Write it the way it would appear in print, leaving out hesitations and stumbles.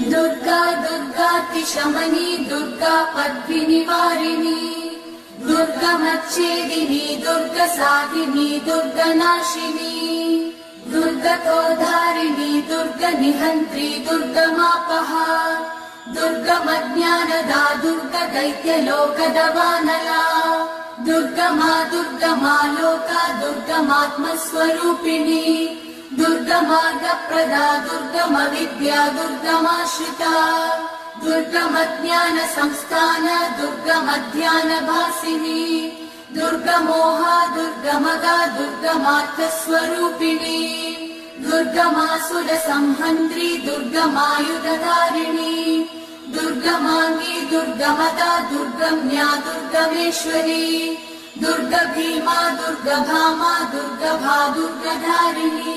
दुर्गा दुर्गातिशमनी दुर्गा पद्मिनिवारिणी दुर्गमच्छेदिनी दुर्गसाधिनी दुर्गनाशिनी दुर्गतोधारिणी दुर्गनिहन्त्री दुर्गमापहा दुर्गमज्ञानदा दुर्गदैत्यलोकदवानला दुर्गमा दुर्गमा लोका दुर्गमात्मस्वरूपिणी दुर्गमार्गप्रदा दुर्गमविद्या दुर्गमाश्रिता दुर्गमज्ञानसंस्थान दुर्गमध्यानभासिनी दुर्गमोहा दुर्गमगा दुर्गमार्थस्वरूपिणी दुर्गमासुरसंहन्त्री दुर्गमायुधधारिणी दुर्गमाङ्गी दुर्गमदा दुर्गम्या दुर्गमेश्वरी दुर्गभीमा दुर्गभामा दुर्गभा दुर्गधारिणी।